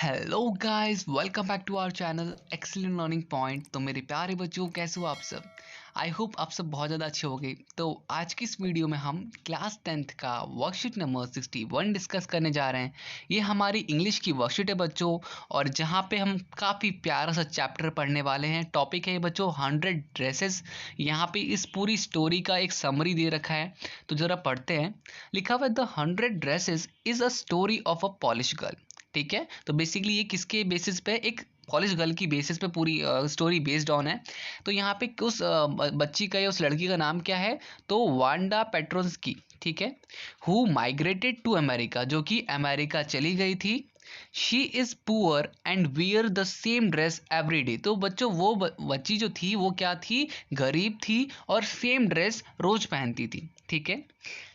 Hello guys, welcome back to our channel excellent learning point. तो मेरे प्यारे बच्चों, कैसे हो आप सब? आई होप आप सब बहुत ज़्यादा अच्छे होंगे। तो आज की इस वीडियो में हम क्लास 10th का वर्कशीट नंबर 61 डिस्कस करने जा रहे हैं। ये हमारी इंग्लिश की वर्कशीट है बच्चों, और जहाँ पे हम काफ़ी प्यारा सा चैप्टर पढ़ने वाले हैं। टॉपिक है बच्चों 100 ड्रेसेस। यहाँ पे इस पूरी स्टोरी का एक समरी दे रखा है, तो ज़रा पढ़ते हैं। लिखा हुआ है the 100 dresses is a story of a polish girl. ठीक है, तो बेसिकली ये किसके बेसिस पे, एक कॉलेज गर्ल की बेसिस पे पूरी स्टोरी बेस्ड ऑन है। तो यहाँ पे उस बच्ची का या उस लड़की का नाम क्या है? तो वांडा पेट्रोन्स्की। ठीक है, हु माइग्रेटेड टू अमेरिका, जो कि अमेरिका चली गई थी। She is poor and wear the same dress every day. तो बच्चों वो बच्ची जो थी वो क्या थी? गरीब थी और सेम ड्रेस रोज पहनती थी। ठीक है,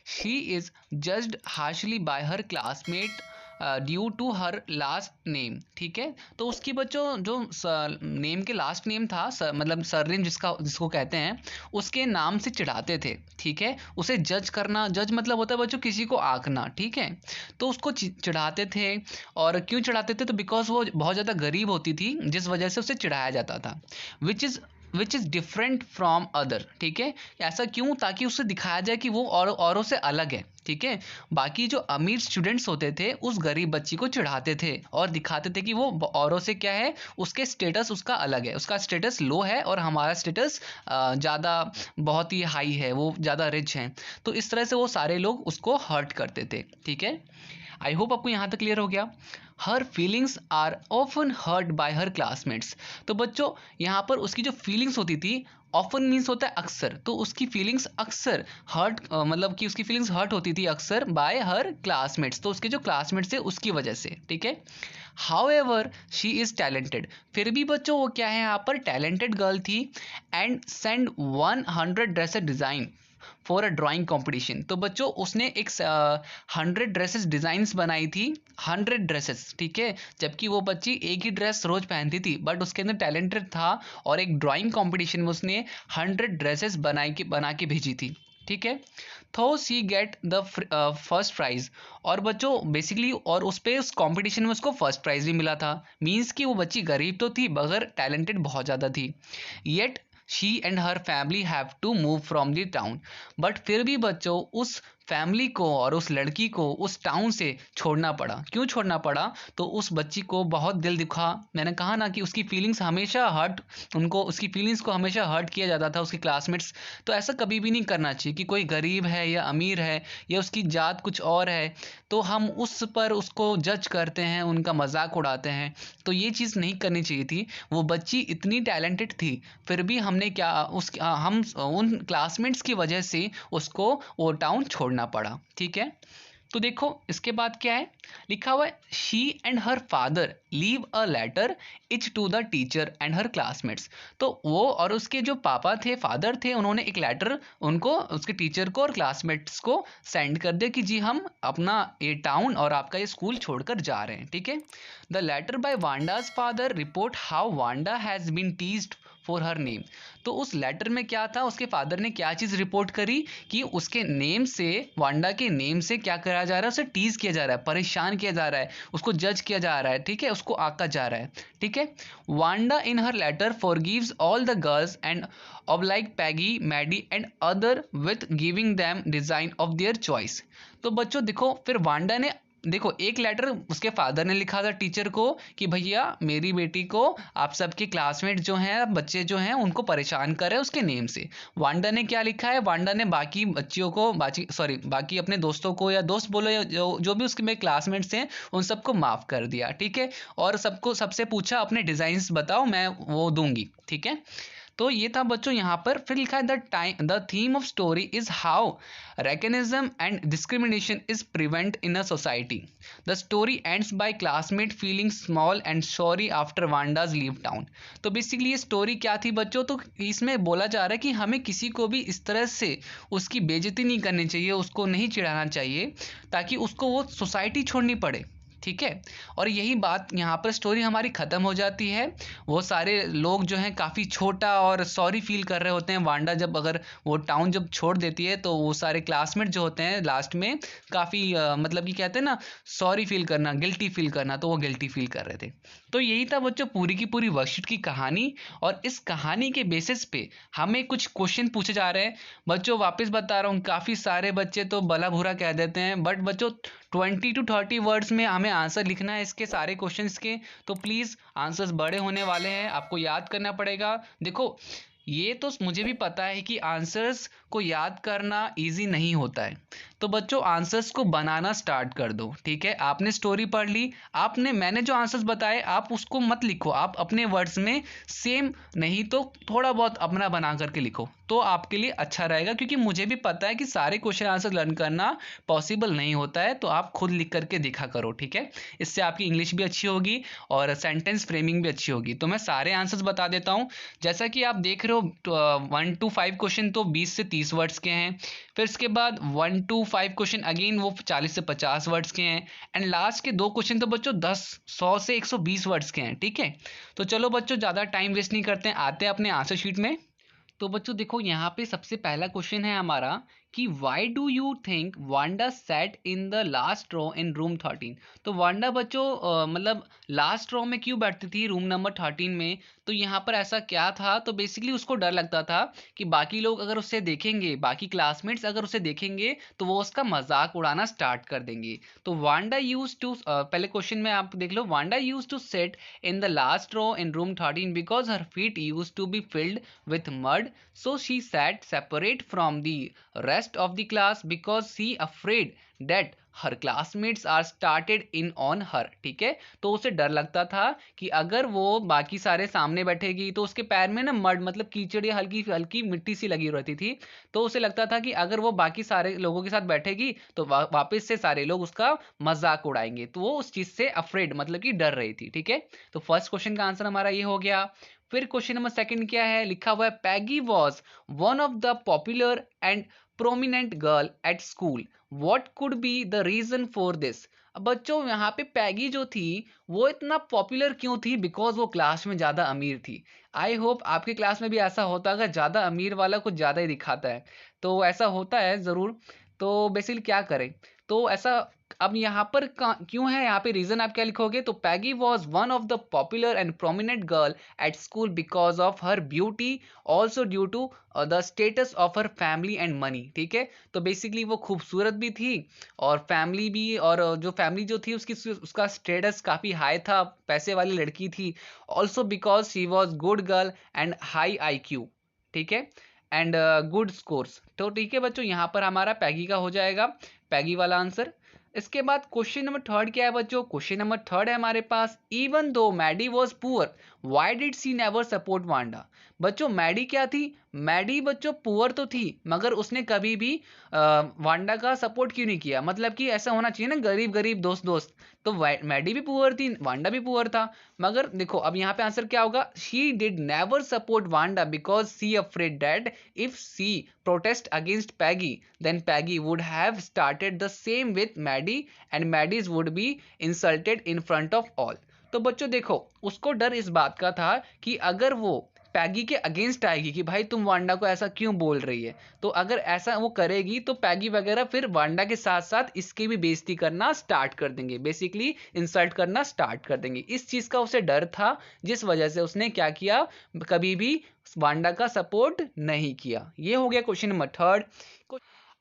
she is judged harshly by her classmate due to her last name. ठीक है, तो उसकी बच्चों जो नेम के लास्ट नेम था, मतलब सरनेम जिसको कहते हैं, उसके नाम से चिढ़ाते थे। ठीक है, उसे जज करना, जज मतलब होता है बच्चों किसी को आंकना। ठीक है, तो उसको चिढ़ाते थे। और क्यों चिढ़ाते थे? तो बिकॉज वो बहुत ज़्यादा गरीब होती थी, जिस वजह से उसे चिढ़ाया जाता था। Which is different from other. ठीक है, ऐसा क्यों? ताकि उससे दिखाया जाए कि वो औरों से अलग है। ठीक है, बाकी जो अमीर स्टूडेंट्स होते थे उस गरीब बच्ची को चिढ़ाते थे और दिखाते थे कि वो औरों से क्या है, उसके स्टेटस उसका अलग है, उसका स्टेटस लो है और हमारा स्टेटस ज़्यादा बहुत ही हाई है, वो ज़्यादा रिच हैं। तो इस तरह से वो सारे लोग उसको हर्ट करते थे। ठीक है, आई होप आपको यहाँ तक क्लियर हो गया। Her feelings are often hurt by her classmates. तो बच्चों यहाँ पर उसकी जो फीलिंग्स होती थी, ऑफन मीन्स होता है अक्सर, तो उसकी फीलिंग्स अक्सर हर्ट, मतलब कि उसकी फीलिंग्स हर्ट होती थी अक्सर बाय हर क्लासमेट्स, तो उसके जो क्लासमेट्स थे उसकी वजह से। ठीक है, how ever she is talented. फिर भी बच्चों वो क्या है, यहाँ पर टैलेंटेड गर्ल थी। And send 100 dresses design for a drawing competition. तो बच्चों उसने एक 100 ड्रेसेस डिज़ाइंस बनाई थी, 100 ड्रेसेस। ठीक है, जबकि वो बच्ची एक ही ड्रेस रोज पहनती थी, बट उसके अंदर टैलेंटेड था और एक ड्राइंग कंपटीशन में उसने 100 ड्रेसेस बना के भेजी थी। ठीक है, तो सी गेट द फर्स्ट प्राइज। और बच्चों बेसिकली और उस कंपटीशन में उसको फर्स्ट प्राइज भी मिला था। मीन्स कि वो बच्ची गरीब तो थी मगर टैलेंटेड बहुत ज़्यादा थी। Yet she and her family have to move from the town. But फिर भी बच्चों उस फैमिली को और उस लड़की को उस टाउन से छोड़ना पड़ा। क्यों छोड़ना पड़ा? तो उस बच्ची को बहुत दिल दुखा। मैंने कहा ना कि उसकी फीलिंग्स हमेशा हर्ट, उनको उसकी फीलिंग्स को हमेशा हर्ट किया जाता था उसके क्लासमेट्स। तो ऐसा कभी भी नहीं करना चाहिए कि कोई गरीब है या अमीर है या उसकी जात कुछ और है तो हम उस पर उसको जज करते हैं, उनका मजाक उड़ाते हैं। तो ये चीज़ नहीं करनी चाहिए थी। वो बच्ची इतनी टैलेंटेड थी, फिर भी हमने क्या हम उन क्लासमेट्स की वजह से उसको वो टाउन छोड़ना पड़ा। ठीक है, तो देखो इसके बाद क्या है, लिखा हुआ है she and her father leave a letter each to the teacher and her classmates. तो वो और उसके जो पापा थे, फादर थे, उन्होंने एक लेटर उनको, उसके टीचर को और क्लासमेट्स को सेंड कर दिया कि जी हम अपना ये टाउन और आपका ये स्कूल छोड़कर जा रहे हैं। ठीक है, the letter by Wanda's father report how Wanda has been teased for her name. तो उस लेटर में क्या था, उसके फादर ने क्या चीज़ रिपोर्ट करी कि उसके नेम से, वांडा के नेम से क्या करा जा रहा है, उसे टीज किया जा रहा है, परेशान किया जा रहा है, उसको जज किया जा रहा है। ठीक है, उसको आका जा रहा है। ठीक है, Wanda in her letter forgives all the girls and of like Peggy, Maddie and other with giving them design of their choice. तो बच्चों देखो, फिर वांडा ने, देखो एक लेटर उसके फादर ने लिखा था टीचर को कि भैया मेरी बेटी को आप सबके क्लासमेट जो हैं, बच्चे जो हैं, उनको परेशान कर रहे हैं उसके नेम से। वांडा ने क्या लिखा है, वांडा ने बाकी बच्चियों को, बाकी अपने दोस्तों को, या दोस्त बोलो या जो भी उसके मेरे क्लासमेट्स हैं, उन सबको माफ़ कर दिया। ठीक है, और सबसे पूछा अपने डिज़ाइंस बताओ, मैं वो दूंगी। ठीक है, तो ये था बच्चों यहाँ पर। फिर लिखा है the theme of story is how racism and discrimination is prevent in a society. The story ends by classmate feeling small and sorry after Wanda's leave town. तो बेसिकली ये स्टोरी क्या थी बच्चों, तो इसमें बोला जा रहा है कि हमें किसी को भी इस तरह से उसकी बेइज्जती नहीं करनी चाहिए, उसको नहीं चिढ़ाना चाहिए ताकि उसको वो सोसाइटी छोड़नी पड़े। ठीक है। और यही बात यहाँ पर स्टोरी हमारी ख़त्म हो जाती है। वो सारे लोग जो हैं काफ़ी छोटा और सॉरी फील कर रहे होते हैं। वांडा जब अगर वो टाउन जब छोड़ देती है तो वो सारे क्लासमेट जो होते हैं लास्ट में काफ़ी मतलब कि कहते हैं ना सॉरी फील करना, गिल्टी फील करना, तो वो गिल्टी फील कर रहे थे। तो यही था बच्चों पूरी की पूरी वर्कशीट की कहानी। और इस कहानी के बेसिस पे हमें कुछ क्वेश्चन पूछे जा रहे हैं। बच्चों वापस बता रहा हूँ, काफ़ी सारे बच्चे तो भला बुरा कह देते हैं, बट बच्चों 20 to 30 वर्ड्स में हमें आंसर लिखना है इसके सारे क्वेश्चंस के। तो प्लीज़ आंसर्स बड़े होने वाले हैं, आपको याद करना पड़ेगा। देखो ये तो मुझे भी पता है कि आंसर्स को याद करना इजी नहीं होता है। तो बच्चों आंसर्स को बनाना स्टार्ट कर दो, ठीक है। आपने स्टोरी पढ़ ली, मैंने जो आंसर्स बताए आप उसको मत लिखो, आप अपने वर्ड्स में सेम नहीं तो थोड़ा बहुत अपना बना करके लिखो, तो आपके लिए अच्छा रहेगा। क्योंकि मुझे भी पता है कि सारे क्वेश्चन आंसर लर्न करना पॉसिबल नहीं होता है, तो आप खुद लिख करके दिखा करो, ठीक है। इससे आपकी इंग्लिश भी अच्छी होगी और सेंटेंस फ्रेमिंग भी अच्छी होगी। तो मैं सारे आंसर्स बता देता हूँ। जैसा कि आप देख रहे हो 1 to 5 क्वेश्चन तो 20 से 30 वर्ड्स के हैं। फिर इसके बाद 1 to 5 क्वेश्चन अगेन वो 40 से 50 वर्ड्स के हैं। एंड लास्ट के 2 क्वेश्चन तो बच्चों 100 से 120 वर्ड्स के हैं, ठीक है। तो चलो बच्चों ज़्यादा टाइम वेस्ट नहीं करते हैं, आते हैं अपने आंसर शीट में। तो बच्चों देखो यहाँ पे सबसे पहला क्वेश्चन है हमारा कि why do you think Wanda set in the last row in room 13। तो वांडा बच्चों मतलब लास्ट रो में क्यों बैठती थी रूम नंबर 13 में। तो यहाँ पर ऐसा क्या था, तो बेसिकली उसको डर लगता था कि बाकी लोग अगर उससे देखेंगे, बाकी क्लासमेट्स अगर उसे देखेंगे तो वो उसका मजाक उड़ाना स्टार्ट कर देंगे। तो वांडा यूज टू पहले क्वेश्चन में आप देख लो, Wanda use to set in the last row in room 13 because her feet use to be filled with mud, so she sat separate from the rest of the class because she afraid that her classmates are started in on her। ठीक है, तो उसे डर लगता था कि अगर वो बाकी सारे सामने बैठेगी तो उसके पैर में ना मड मतलब कीचड़ या हल्की हल्की मिट्टी सी लगी रहती थी। तो उसे लगता था कि अगर वो बाकी सारे लोगों के साथ बैठेगी तो वापस से सारे लोग उसका मजाक उड़ाएंगे। तो वो उस चीज से अफ्रेड मतलब कि डर रही थी, ठीक है। तो फर्स्ट क्वेश्चन का आंसर हमारा ये हो गया। फिर क्वेश्चन नंबर सेकंड क्या है, लिखा हुआ है Peggy was one of the popular and prominent girl at school, what could be the reason for this. अब बच्चों यहाँ पे पैगी जो थी वो इतना पॉपुलर क्यों थी, बिकॉज वो क्लास में ज़्यादा अमीर थी। आई होप आपके क्लास में भी ऐसा होता है, ज़्यादा अमीर वाला कुछ ज़्यादा ही दिखाता है, तो ऐसा होता है ज़रूर। तो बेसिकली क्या करें, तो ऐसा अब यहाँ पर क्यों है, यहाँ पे रीजन आप क्या लिखोगे, तो Peggy was one of the popular and prominent girl at school because of her beauty, also due to the status of her family and money. ठीक है, तो बेसिकली वो खूबसूरत भी थी और फैमिली भी, और जो फैमिली जो थी उसका स्टेटस काफ़ी हाई था, पैसे वाली लड़की थी। Also because she was good girl and high IQ। ठीक है, एंड गुड स्कोर्स। तो ठीक है बच्चों, यहाँ पर हमारा पैगी का हो जाएगा, पैगी वाला आंसर। इसके बाद क्वेश्चन नंबर थर्ड क्या है बच्चों, क्वेश्चन नंबर थर्ड है हमारे पास, even though Maddie was poor why did she never support Wanda. बच्चों मैडी क्या थी, मैडी बच्चों पुअर तो थी मगर उसने कभी भी वांडा का सपोर्ट क्यों नहीं किया। मतलब कि ऐसा होना चाहिए ना, गरीब गरीब दोस्त दोस्त, तो मैडी भी पुअर थी, वांडा भी पुअर था। मगर देखो अब यहाँ पे आंसर क्या होगा, she did never support Wanda because she afraid that if she protest against Peggy, then Peggy would have started the same with Maddie and Maddie's would be insulted in front of all। तो बच्चों देखो उसको डर इस बात का था कि अगर वो पैगी के अगेंस्ट आएगी कि भाई तुम वांडा को ऐसा क्यों बोल रही है, तो अगर ऐसा वो करेगी तो पैगी वगैरह फिर वांडा के साथ साथ इसकी भी बेइज्जती करना स्टार्ट कर देंगे, बेसिकली इंसल्ट करना स्टार्ट कर देंगे। इस चीज का उसे डर था जिस वजह से उसने क्या किया, कभी भी वांडा का सपोर्ट नहीं किया। ये हो गया क्वेश्चन नंबर थर्ड।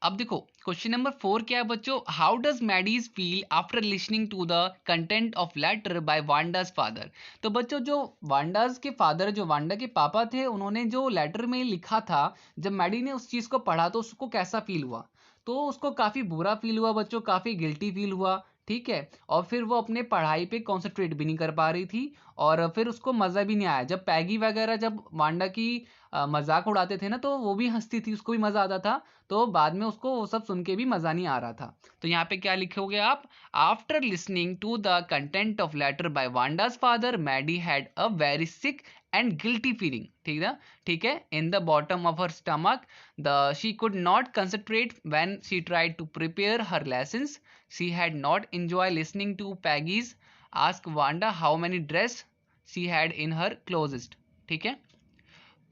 अब देखो क्वेश्चन नंबर 4 क्या है बच्चों, how does Maddie's feel after listening to the content of letter by Wanda's father. तो बच्चों जो वांडाज के फादर, जो वांडा के पापा थे, उन्होंने जो लेटर में लिखा था, जब मैडी ने उस चीज को पढ़ा तो उसको कैसा फील हुआ, तो उसको काफी बुरा फील हुआ बच्चों, काफी गिल्टी फील हुआ। ठीक है, और फिर वो अपने पढ़ाई पे कॉन्सेंट्रेट भी नहीं कर पा रही थी और फिर उसको मजा भी नहीं आया। जब पैगी वगैरह जब वांडा की मजाक उड़ाते थे ना, तो वो भी हंसती थी, उसको भी मजा आता था। तो बाद में उसको वो सब सुन के भी मजा नहीं आ रहा था। तो यहाँ पे क्या लिखोगे आप? After listening to the content of letter by Wanda's father, Maddie had a very sick and guilty feeling. ठीक है, ठीक है, in the bottom of her stomach the she could not concentrate when she tried to prepare her lessons. She had not enjoy listening to Peggy's ask Wanda how many dress she had in her closet. ठीक है,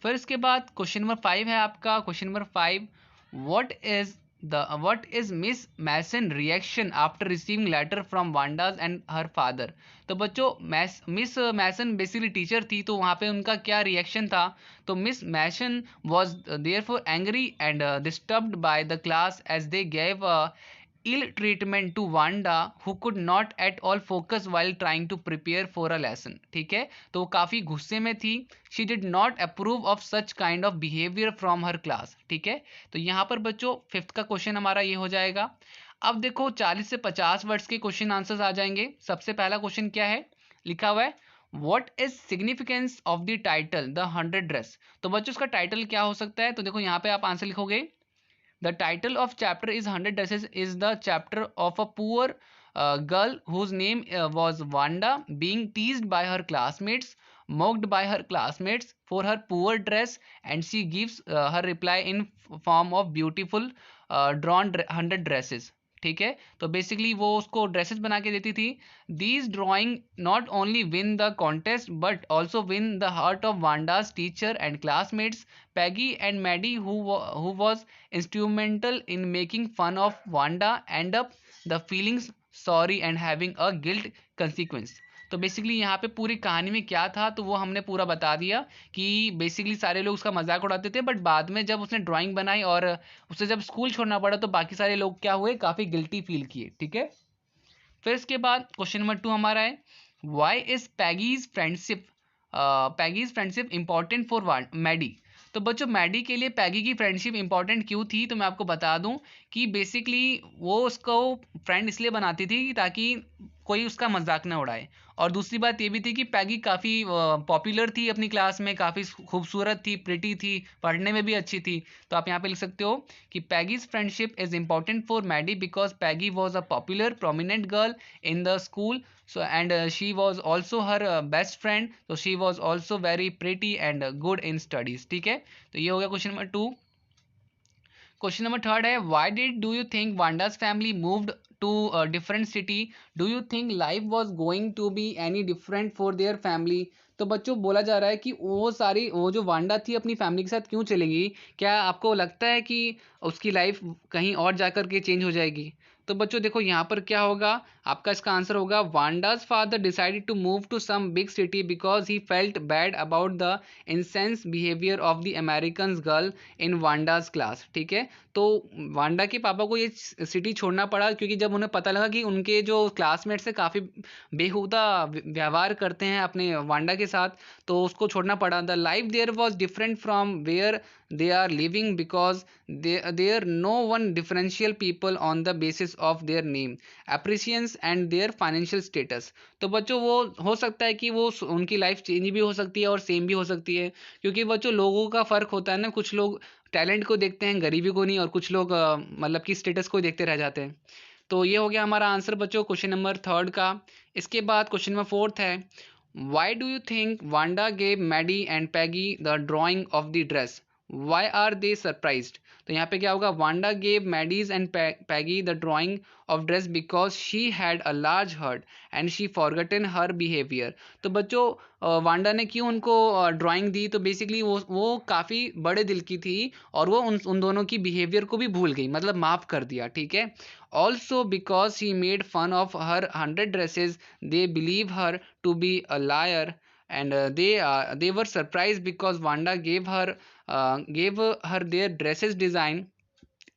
फिर इसके बाद question number 5 है आपका। Question number 5, what is Miss Mason reaction after receiving letter from Wanda's and her father? तो बच्चों miss मैसन basically teacher थी, तो वहाँ पे उनका क्या रिएक्शन था? तो Miss Mason was therefore angry and disturbed by the class as they gave ill treatment to Wanda who could not at all focus while trying to prepare for a lesson। ठीक है, तो वो काफ़ी गुस्से में थी। She did not approve of such kind of behavior from her class। ठीक है, तो यहाँ पर बच्चों 5th का क्वेश्चन हमारा ये हो जाएगा। अब देखो 40 से 50 वर्ड्स के क्वेश्चन आंसर्स आ जाएंगे। सबसे पहला क्वेश्चन क्या है? लिखा हुआ है What is significance of the title The 100 Dress? तो बच्चों उसका टाइटल क्या हो सकता है? तो देखो यहाँ पे आप आंसर लिखोगे The title of chapter is 100 Dresses is the chapter of a poor girl whose name was Wanda being teased by her classmates, mocked by her classmates for her poor dress, and she gives her reply in form of beautiful drawn 100 dresses। ठीक है, तो basically वो उसको dresses बना के देती थी। These drawing not only win the contest but also win the heart of Wanda's teacher and classmates Peggy and Maddie, who was instrumental in making fun of Wanda, end up the feelings sorry and having a guilt consequence। तो basically यहाँ पे पूरी कहानी में क्या था, तो वो हमने पूरा बता दिया कि बेसिकली सारे लोग उसका मजाक उड़ाते थे, बट बाद में जब उसने ड्राइंग बनाई और उसे जब स्कूल छोड़ना पड़ा तो बाकी सारे लोग क्या हुए, काफ़ी गिल्टी फील किए। ठीक है, फिर इसके बाद क्वेश्चन नंबर 2 हमारा है why is Peggy's friendship important for Maddie? तो बच्चों मैडी के लिए पैगी की फ्रेंडशिप इंपॉर्टेंट क्यों थी? तो मैं आपको बता दूं कि बेसिकली वो उसको फ्रेंड इसलिए बनाती थी ताकि कोई उसका मजाक ना उड़ाए। और दूसरी बात ये भी थी कि पैगी काफ़ी पॉपुलर थी अपनी क्लास में, काफ़ी खूबसूरत थी, प्रिटी थी, पढ़ने में भी अच्छी थी। तो आप यहाँ पे लिख सकते हो कि Peggy's friendship is important for Maddie because Peggy was a popular prominent girl in the school. So and she was also her best friend, so she was also very pretty and good in studies। ठीक है, तो ये हो गया question number 2। Question number 3 है why do you think Wanda's family moved to different city? Do you think life was going to be any different for their family? तो बच्चों बोला जा रहा है कि वो जो वांडा थी अपनी फैमिली के साथ क्यों चलेगी? क्या आपको लगता है कि उसकी लाइफ कहीं और जाकर के चेंज हो जाएगी? तो बच्चों देखो यहाँ पर क्या होगा, आपका इसका आंसर होगा Wanda's father decided to move to some big city because he felt bad about the intense behaviour of the American girl in Wanda's class. ठीक है, तो वांडा के पापा को ये सिटी छोड़ना पड़ा क्योंकि जब उन्हें पता लगा कि उनके जो क्लासमेट्स है काफ़ी बेहुदा व्यवहार करते हैं अपने वांडा के साथ, तो उसको छोड़ना पड़ा। The life there was different from where they are living because there no one differential people on the basis of their name, appreciations and their financial status। तो बच्चों वो हो सकता है कि वो उनकी लाइफ चेंज भी हो सकती है और सेम भी हो सकती है, क्योंकि बच्चों लोगों का फ़र्क होता है ना, कुछ लोग टैलेंट को देखते हैं, गरीबी को नहीं, और कुछ लोग मतलब कि स्टेटस को देखते रह जाते हैं। तो ये हो गया हमारा आंसर बच्चों क्वेश्चन नंबर 3 का। इसके बाद क्वेश्चन नंबर 4 है why do you think Wanda gave Maddie and Peggy the drawing of the dress? Why are they surprised? तो यहाँ पे क्या होगा, Wanda gave Maddie's and Peggy the drawing of dress because she had a large heart and she forgotten her behaviour. तो बच्चों Wanda ने क्यों उनको ड्राइंग दी? तो बेसिकली वो काफ़ी बड़े दिल की थी और वो उन दोनों की बिहेवियर को भी भूल गई, मतलब माफ़ कर दिया। ठीक है, also because she made fun of her 100 dresses they believe her to be a liar and they were surprised because Wanda gave her their dresses design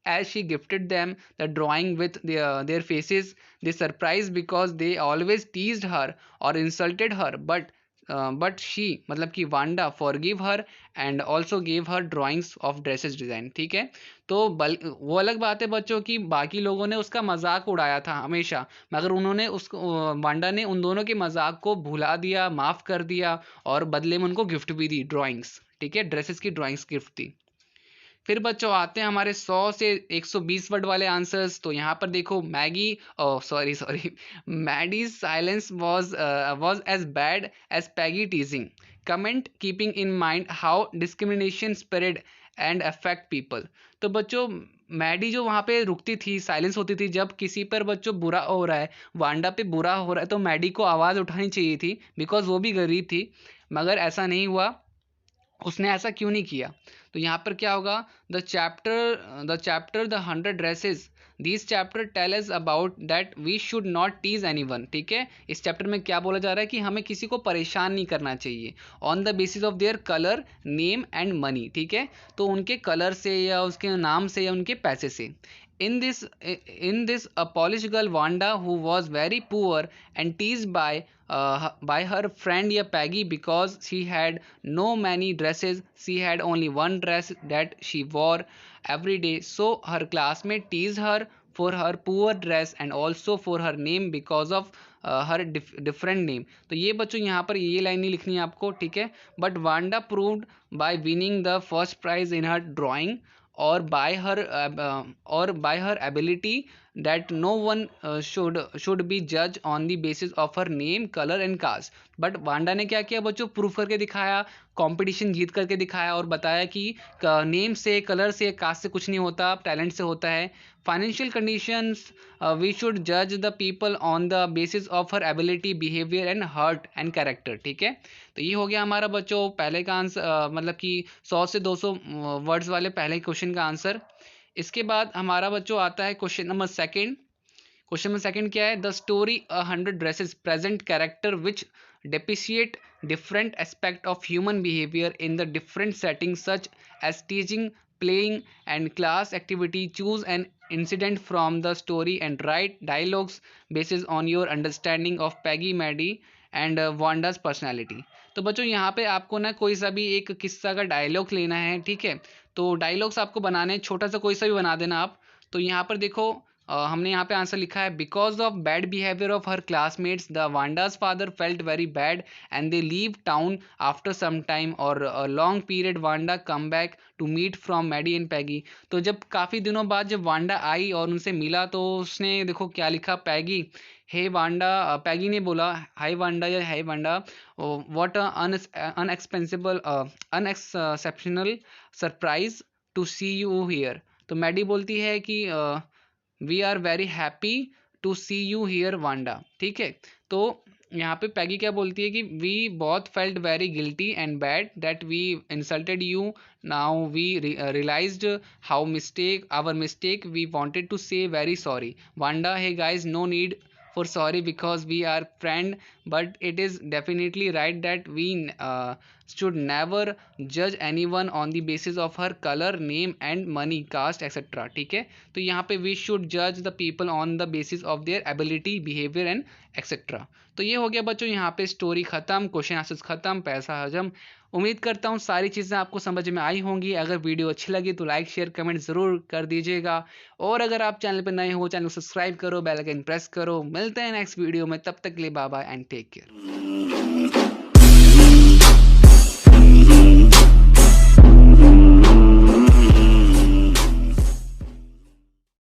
as she gifted them the drawing with their faces। They surprised because they always teased her or insulted her, but she मतलब कि Wanda forgive her and also gave her drawings of dresses design। ठीक है, तो वो अलग बात है बच्चों की बाकी लोगों ने उसका मजाक उड़ाया था हमेशा, मगर उन्होंने वांडा ने उन दोनों के मजाक को भुला दिया, माफ़ कर दिया और बदले में उनको गिफ्ट भी दी ड्राइंग्स। ठीक है, ड्रेसेस की ड्राइंग स्क्रिप्ट थी। फिर बच्चों आते हैं हमारे 100 से 120 वर्ड वाले आंसर्स। तो यहाँ पर देखो Maggie, sorry sorry, Maddie's silence was as bad as Peggy teasing, comment keeping in mind how discrimination spread and affect people. तो बच्चों मैडी जो वहाँ पे रुकती थी, साइलेंस होती थी, जब किसी पर बच्चों बुरा हो रहा है, वांडा पे बुरा हो रहा है, तो मैडी को आवाज़ उठानी चाहिए थी, बिकॉज वो भी गरीब थी, मगर ऐसा नहीं हुआ। उसने ऐसा क्यों नहीं किया? तो यहाँ पर क्या होगा, the 100 dresses, this chapter tell us about that we should not tease anyone. ठीक है, इस चैप्टर में क्या बोला जा रहा है कि हमें किसी को परेशान नहीं करना चाहिए on the basis of their colour, name and money. ठीक है, तो उनके कलर से या उसके नाम से या उनके पैसे से। In this a Polish girl Wanda, who was very poor and teased by her friend Peggy because she had no many dresses. She had only one dress that she wore every day. So her classmate teased her for her poor dress and also for her name because of her different name. तो ये बच्चों यहाँ पर ये line नहीं लिखनी है आपको, ठीक है। But Wanda proved by winning the first prize in her drawing or by her ability that no one should be judged on the basis of her name, color and caste। But Wanda ने क्या किया बच्चों, proof करके दिखाया, competition जीत करके दिखाया और बताया कि नेम से, कलर से, कास्ट से कुछ नहीं होता, टैलेंट से होता है। फाइनेंशियल कंडीशंस, वी शुड जज the people on the basis of her ability, behaviour and heart and character. ठीक है, तो ये हो गया हमारा बच्चों पहले का आंसर, मतलब कि 100 से 200 वर्ड्स वाले पहले क्वेश्चन का आंसर। इसके बाद हमारा बच्चों आता है question number second. Question number second क्या है, the story 100 dresses present character which depreciate different aspect of human behavior in the different settings such as teaching, playing and class activity. Choose an incident from the story and write dialogues based on your understanding of Peggy, Maddie and Wanda's personality। तो बच्चों यहाँ पे आपको ना कोई सा भी एक किस्सा का डायलॉग लेना है, ठीक है। तो डायलॉग्स आपको बनाने हैं, छोटा सा कोई सा भी बना देना आप। तो यहाँ पर देखो हमने यहाँ पे आंसर लिखा है, because of bad behaviour of her classmates the Wanda's father felt very bad and they leave town after some time और long period Wanda come back to meet from Maddie and Peggy. तो जब काफ़ी दिनों बाद जब Wanda आई और उनसे मिला तो उसने देखो क्या लिखा, पैगी हे वांडा, पैगी ने बोला हाय वांडा या hi Wanda, what unexceptional surprise to see you here. तो मैडी बोलती है कि we are very happy to see you here Wanda. ठीक है, तो यहाँ पे पैगी क्या बोलती है कि we both felt very guilty and bad that we insulted you, now we realised how mistake our mistake, we wanted to say very sorry. Wanda hey guys no need for sorry because we are friend, but it is definitely right that we should never judge anyone on the basis of her color, name and money, caste etc। ठीक है, तो यहाँ पे we should judge the people on the basis of their ability, behavior and etc। तो ये हो गया बच्चों यहाँ पे स्टोरी खत्म, क्वेश्चन आंसर्स खत्म, पैसा हजम। उम्मीद करता हूँ सारी चीज़ें आपको समझ में आई होंगी। अगर वीडियो अच्छी लगी तो लाइक शेयर कमेंट ज़रूर कर दीजिएगा, और अगर आप चैनल पर नए हो चैनल को सब्सक्राइब करो, बेल आइकन प्रेस करो। मिलते हैं नेक्स्ट वीडियो में, तब तक के लिए bye bye and take care.